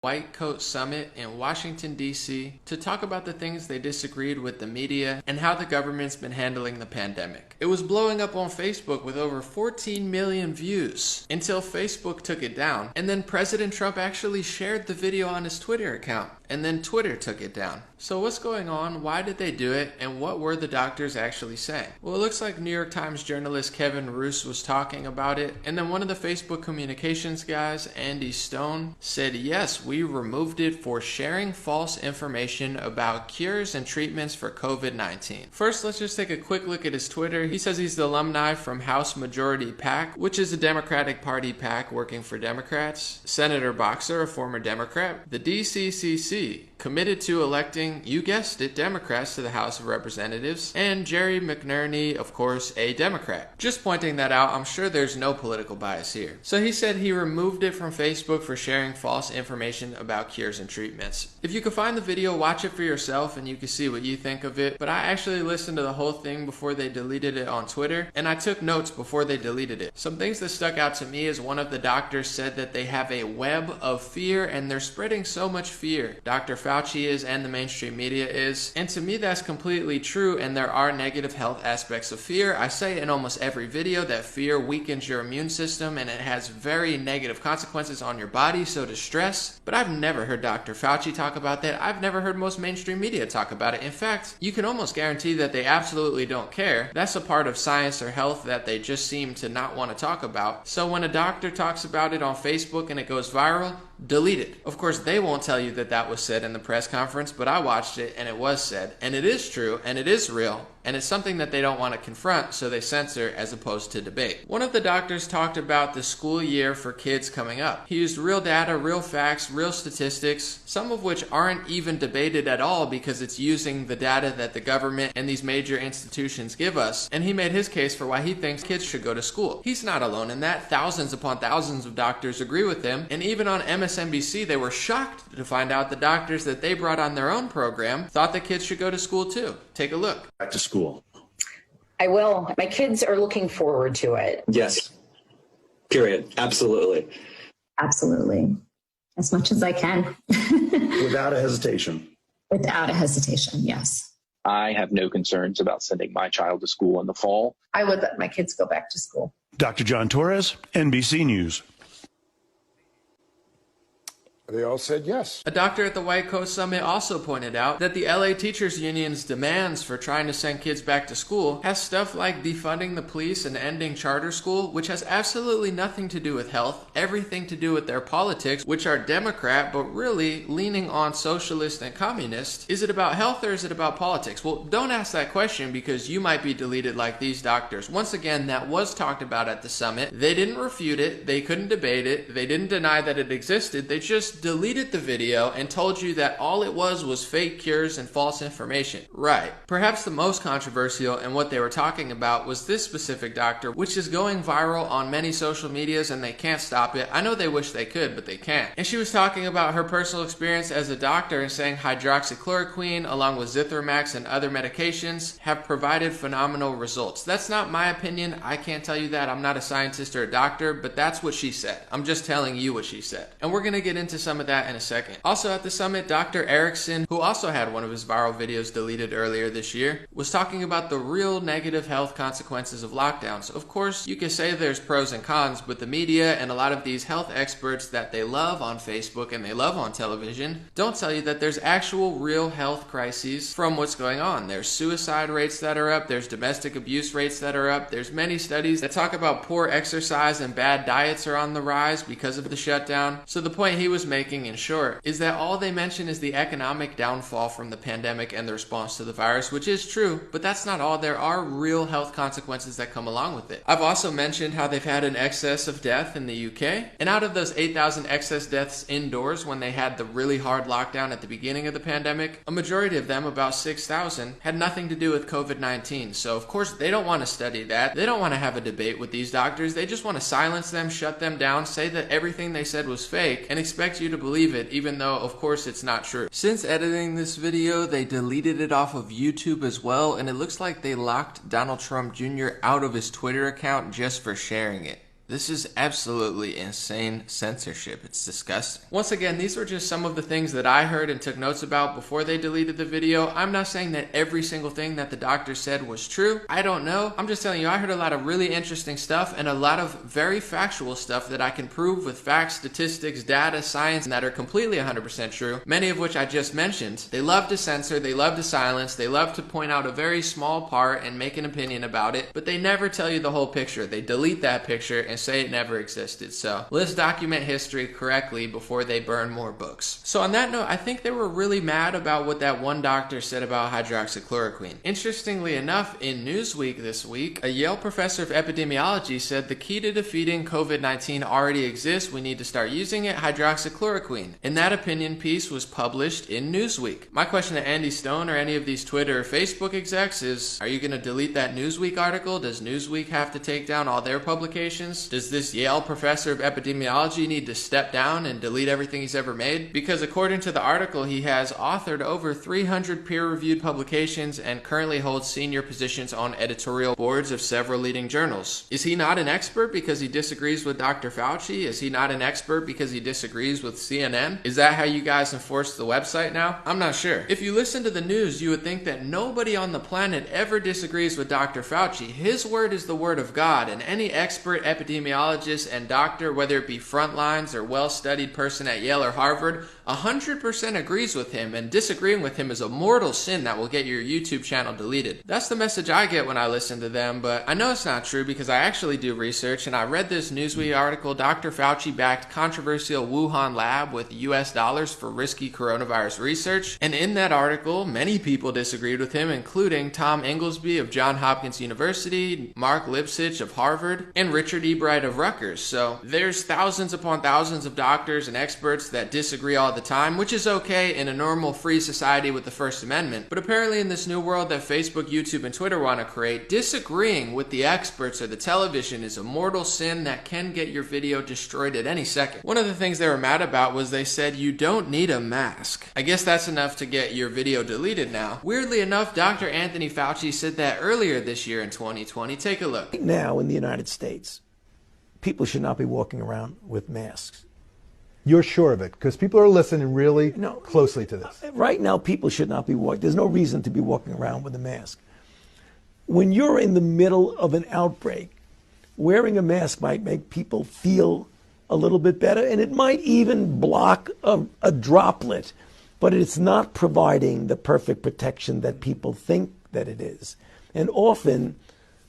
White Coat Summit in Washington, D.C. to talk about the things they disagreed with the media and how the government's been handling the pandemic. It was blowing up on Facebook with over 14 million views until Facebook took it down, and then President Trump actually shared the video on his Twitter account, and then Twitter took it down. So what's going on? Why did they do it? And what were the doctors actually saying? Well, it looks like New York Times journalist Kevin Roose was talking about it, and then one of the Facebook communications guys, Andy Stone, said yes, we removed it for sharing false information about cures and treatments for COVID-19. First, let's just take a quick look at his Twitter. He says he's the alumni from House Majority PAC, which is a Democratic Party PAC working for Democrats. Senator Boxer, a former Democrat. The DCCC, committed to electing, you guessed it, Democrats to the House of Representatives, and Jerry McNerney, of course, a Democrat. Just pointing that out, I'm sure there's no political bias here. So he said he removed it from Facebook for sharing false information about cures and treatments. If you can find the video, watch it for yourself and you can see what you think of it, but I actually listened to the whole thing before they deleted it on Twitter, and I took notes before they deleted it. Some things that stuck out to me is one of the doctors said that they have a web of fear and they're spreading so much fear. Dr. Fauci is and the mainstream media is, and to me that's completely true, and there are negative health aspects of fear. I say in almost every video that fear weakens your immune system and it has very negative consequences on your body, so does stress, but I've never heard Dr. Fauci talk about that. I've never heard most mainstream media talk about it. In fact, you can almost guarantee that they absolutely don't care. That's a part of science or health that they just seem to not want to talk about. So when a doctor talks about it on Facebook and it goes viral, delete it. Of course, they won't tell you that that was said in the press conference, but I watched it and it was said, and it is true and it is real, and it's something that they don't want to confront, so they censor as opposed to debate. One of the doctors talked about the school year for kids coming up. He used real data, real facts, real statistics, some of which aren't even debated at all because it's using the data that the government and these major institutions give us, and he made his case for why he thinks kids should go to school. He's not alone in that. Thousands upon thousands of doctors agree with him, and even on MSNBC they were shocked to find out the doctors that they brought on their own program thought that kids should go to school too. Take a look. Back to school. I will. My kids are looking forward to it. Yes. Period. Absolutely. Absolutely. As much as I can. Without a hesitation. Without a hesitation, yes. I have no concerns about sending my child to school in the fall. I would let my kids go back to school. Dr. John Torres, NBC News. They all said yes. A doctor at the White Coat Summit also pointed out that the LA Teachers Union's demands for trying to send kids back to school has stuff like defunding the police and ending charter school, which has absolutely nothing to do with health, everything to do with their politics, which are Democrat, but really leaning on socialist and communist. Is it about health or is it about politics? Well, don't ask that question because you might be deleted like these doctors. Once again, that was talked about at the summit. They didn't refute it. They couldn't debate it. They didn't deny that it existed. They just deleted the video and told you that all it was fake cures and false information. Right. Perhaps the most controversial and what they were talking about was this specific doctor, which is going viral on many social medias and they can't stop it. I know they wish they could, but they can't. And she was talking about her personal experience as a doctor and saying hydroxychloroquine along with Zithromax and other medications have provided phenomenal results. That's not my opinion. I can't tell you that. I'm not a scientist or a doctor, but that's what she said. I'm just telling you what she said. And we're going to get into some of that in a second. Also at the summit, Dr. Erickson, who also had one of his viral videos deleted earlier this year, was talking about the real negative health consequences of lockdowns. Of course, you can say there's pros and cons, but the media and a lot of these health experts that they love on Facebook and they love on television don't tell you that there's actual real health crises from what's going on. There's suicide rates that are up, there's domestic abuse rates that are up, there's many studies that talk about poor exercise and bad diets are on the rise because of the shutdown. So the point he was making in short is that all they mention is the economic downfall from the pandemic and the response to the virus, which is true, but that's not all. There are real health consequences that come along with it. I've also mentioned how they've had an excess of death in the UK, and out of those 8,000 excess deaths indoors when they had the really hard lockdown at the beginning of the pandemic, a majority of them, about 6,000, had nothing to do with COVID-19. So of course they don't want to study that. They don't want to have a debate with these doctors. They just want to silence them, shut them down, say that everything they said was fake, and expect you to believe it, even though of course it's not true. Since editing this video, they deleted it off of YouTube as well, and it looks like they locked Donald Trump Jr. out of his Twitter account just for sharing it. This is absolutely insane censorship. It's disgusting. Once again, these were just some of the things that I heard and took notes about before they deleted the video. I'm not saying that every single thing that the doctor said was true. I don't know. I'm just telling you, I heard a lot of really interesting stuff and a lot of very factual stuff that I can prove with facts, statistics, data, science, and that are completely 100% true, many of which I just mentioned. They love to censor, they love to silence, they love to point out a very small part and make an opinion about it, but they never tell you the whole picture. They delete that picture and say it never existed. So let's document history correctly before they burn more books. So on that note, I think they were really mad about what that one doctor said about hydroxychloroquine. Interestingly enough, in Newsweek this week, a Yale professor of epidemiology said the key to defeating COVID-19 already exists. We need to start using it, hydroxychloroquine. And that opinion piece was published in Newsweek. My question to Andy Stone or any of these Twitter or Facebook execs is, are you going to delete that Newsweek article? Does Newsweek have to take down all their publications? Does this Yale professor of epidemiology need to step down and delete everything he's ever made? Because according to the article, he has authored over 300 peer-reviewed publications and currently holds senior positions on editorial boards of several leading journals. Is he not an expert because he disagrees with Dr. Fauci? Is he not an expert because he disagrees with CNN? Is that how you guys enforce the website now? I'm not sure. If you listen to the news, you would think that nobody on the planet ever disagrees with Dr. Fauci. His word is the word of God, and any expert epidemiologist and doctor, whether it be frontlines or well-studied person at Yale or Harvard, 100% agrees with him, and disagreeing with him is a mortal sin that will get your YouTube channel deleted. That's the message I get when I listen to them, but I know it's not true because I actually do research, and I read this Newsweek article, Dr. Fauci backed controversial Wuhan lab with US dollars for risky coronavirus research, and in that article, many people disagreed with him, including Tom Inglesby of Johns Hopkins University, Mark Lipsitch of Harvard, and Richard E. Bright of Rutgers. So there's thousands upon thousands of doctors and experts that disagree all the time, which is okay in a normal free society with the First Amendment. But apparently in this new world that Facebook, YouTube, and Twitter want to create, disagreeing with the experts or the television is a mortal sin that can get your video destroyed at any second. One of the things they were mad about was they said you don't need a mask. I guess that's enough to get your video deleted now. Weirdly enough, Dr. Anthony Fauci said that earlier this year in 2020. Take a look. Now in the United States, people should not be walking around with masks. You're sure of it? Because people are listening really closely to this. Right now, people should not be walking. There's no reason to be walking around with a mask. When you're in the middle of an outbreak, wearing a mask might make people feel a little bit better, and it might even block a droplet, but it's not providing the perfect protection that people think that it is. And often,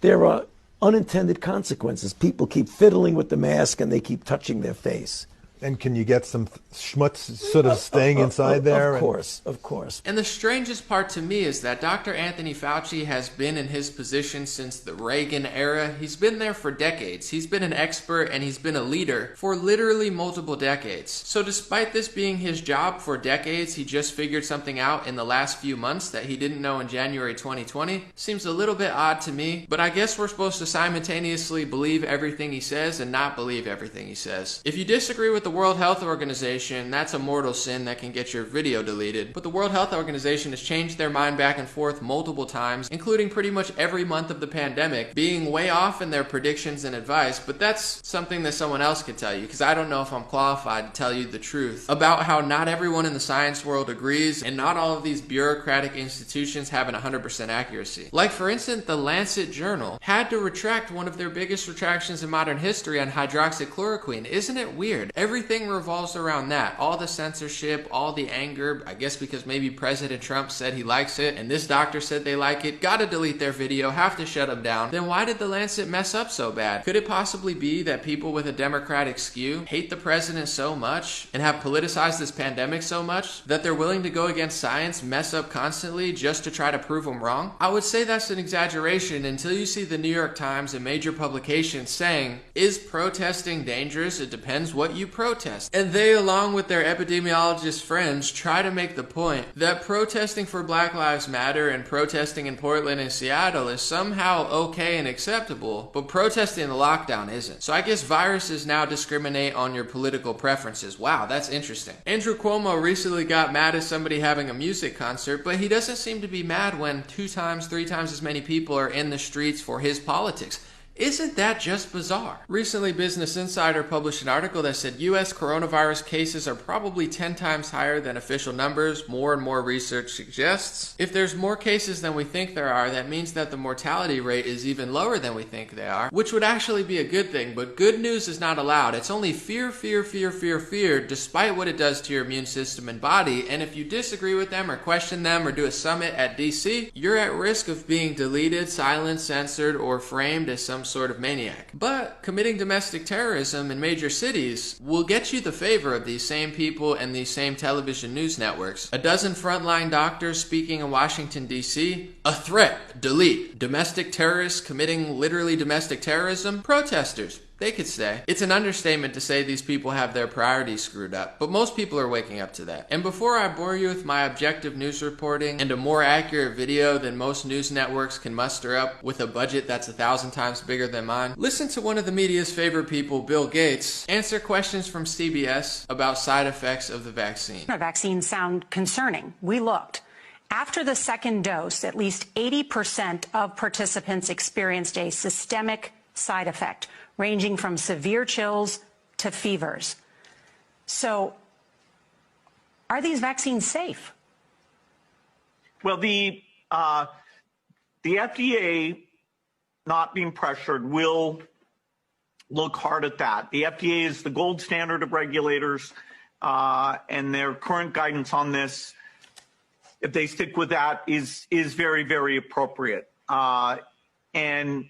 there are unintended consequences. People keep fiddling with the mask, and they keep touching their face. And can you get some schmutz sort of staying inside there? Of course, of course. And the strangest part to me is that Dr. Anthony Fauci has been in his position since the Reagan era. He's been there for decades. He's been an expert and he's been a leader for literally multiple decades. So despite this being his job for decades, he just figured something out in the last few months that he didn't know in January 2020. Seems a little bit odd to me, but I guess we're supposed to simultaneously believe everything he says and not believe everything he says. If you disagree with the World Health Organization, that's a mortal sin that can get your video deleted. But the World Health Organization has changed their mind back and forth multiple times, including pretty much every month of the pandemic, being way off in their predictions and advice. But that's something that someone else could tell you, because I don't know if I'm qualified to tell you the truth about how not everyone in the science world agrees, and not all of these bureaucratic institutions have an 100% accuracy. Like, for instance, the Lancet Journal had to retract one of their biggest retractions in modern history on hydroxychloroquine. Isn't it weird? Everything revolves around that. All the censorship, all the anger, I guess because maybe President Trump said he likes it, and this doctor said they like it, gotta delete their video, have to shut them down. Then why did the Lancet mess up so bad? Could it possibly be that people with a Democratic skew hate the president so much and have politicized this pandemic so much that they're willing to go against science, mess up constantly just to try to prove them wrong? I would say that's an exaggeration until you see the New York Times and major publications saying, is protesting dangerous? It depends what you protest. And they, along with their epidemiologist friends, try to make the point that protesting for Black Lives Matter and protesting in Portland and Seattle is somehow okay and acceptable, but protesting the lockdown isn't. So I guess viruses now discriminate on your political preferences. Wow, that's interesting. Andrew Cuomo recently got mad at somebody having a music concert, but he doesn't seem to be mad when 2 times, 3 times as many people are in the streets for his politics. Isn't that just bizarre? Recently, Business Insider published an article that said US coronavirus cases are probably 10 times higher than official numbers. More and more research suggests. If there's more cases than we think there are, that means that the mortality rate is even lower than we think they are, which would actually be a good thing, but good news is not allowed. It's only fear, fear, fear, fear, fear, despite what it does to your immune system and body, and if you disagree with them or question them or do a summit at DC, you're at risk of being deleted, silenced, censored, or framed as some sort of maniac. But committing domestic terrorism in major cities will get you the favor of these same people and these same television news networks. A dozen frontline doctors speaking in Washington, D.C., a threat, delete. Domestic terrorists committing literally domestic terrorism, protesters. They could stay. It's an understatement to say these people have their priorities screwed up, but most people are waking up to that. And before I bore you with my objective news reporting and a more accurate video than most news networks can muster up with a budget that's 1,000 times bigger than mine, listen to one of the media's favorite people, Bill Gates, answer questions from CBS about side effects of the vaccine. Vaccines sound concerning. We looked. After the second dose, at least 80% of participants experienced a systemic side effect, ranging from severe chills to fevers. So, are these vaccines safe? Well, the FDA, not being pressured, will look hard at that. The FDA is the gold standard of regulators, and their current guidance on this, if they stick with that, is very, very appropriate. And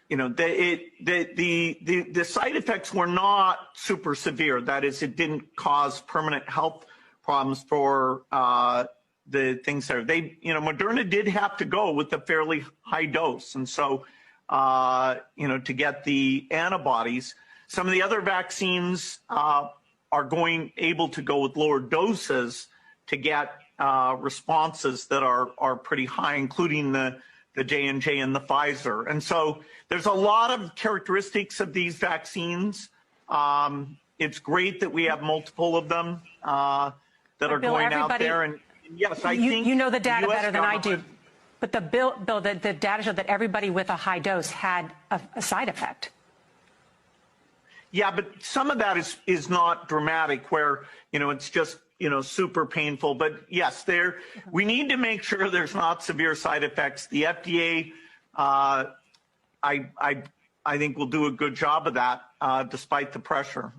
you know, the side effects were not super severe. That is, it didn't cause permanent health problems for the things there. Moderna did have to go with a fairly high dose, and so to get the antibodies. Some of the other vaccines are able to go with lower doses to get responses that are pretty high, including the J&J and the Pfizer. And so there's a lot of characteristics of these vaccines. It's great that we have multiple of them that are going out there. And yes, I think you know the data US better than I do. But the data showed that everybody with a high dose had a side effect. Yeah, but some of that is not dramatic, where it's just super painful. But yes, we need to make sure there's not severe side effects. The FDA, I think, will do a good job of that, despite the pressure.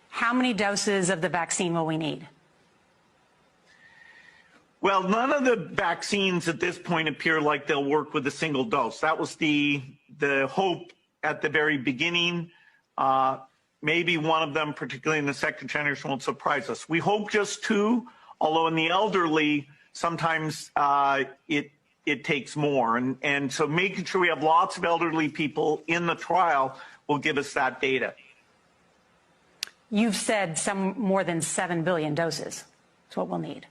How many doses of the vaccine will we need? Well, none of the vaccines at this point appear like they'll work with a single dose. That was the hope at the very beginning. Maybe one of them, particularly in the second generation, won't surprise us. We hope just 2, although in the elderly, sometimes it takes more. And so making sure we have lots of elderly people in the trial will give us that data. You've said some more than 7 billion doses. That's what we'll need.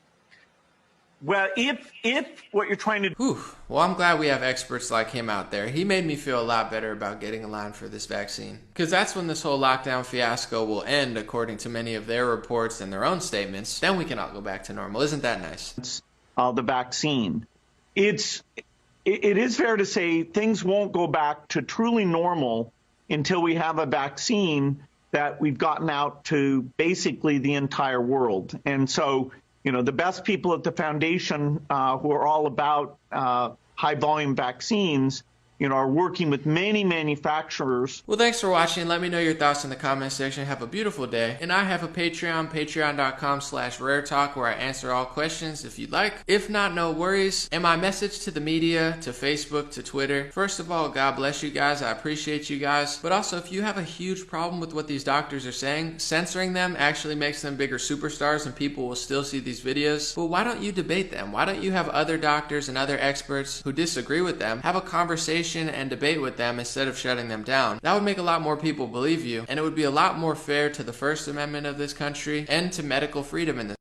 Well, if what you're trying to do... Well, I'm glad we have experts like him out there. He made me feel a lot better about getting in line for this vaccine. Because that's when this whole lockdown fiasco will end, according to many of their reports and their own statements. Then we can all go back to normal. Isn't that nice? The vaccine. It is fair to say things won't go back to truly normal until we have a vaccine that we've gotten out to basically the entire world. And so... the best people at the foundation who are all about high volume vaccines, are working with many manufacturers. Well, thanks for watching. Let me know your thoughts in the comment section. Have a beautiful day. And I have a Patreon, patreon.com/raretalk, where I answer all questions if you'd like. If not, no worries. And my message to the media, to Facebook, to Twitter. First of all, God bless you guys. I appreciate you guys. But also, if you have a huge problem with what these doctors are saying, censoring them actually makes them bigger superstars and people will still see these videos. But why don't you debate them? Why don't you have other doctors and other experts who disagree with them have a conversation and debate with them instead of shutting them down? That would make a lot more people believe you, and it would be a lot more fair to the First Amendment of this country and to medical freedom in this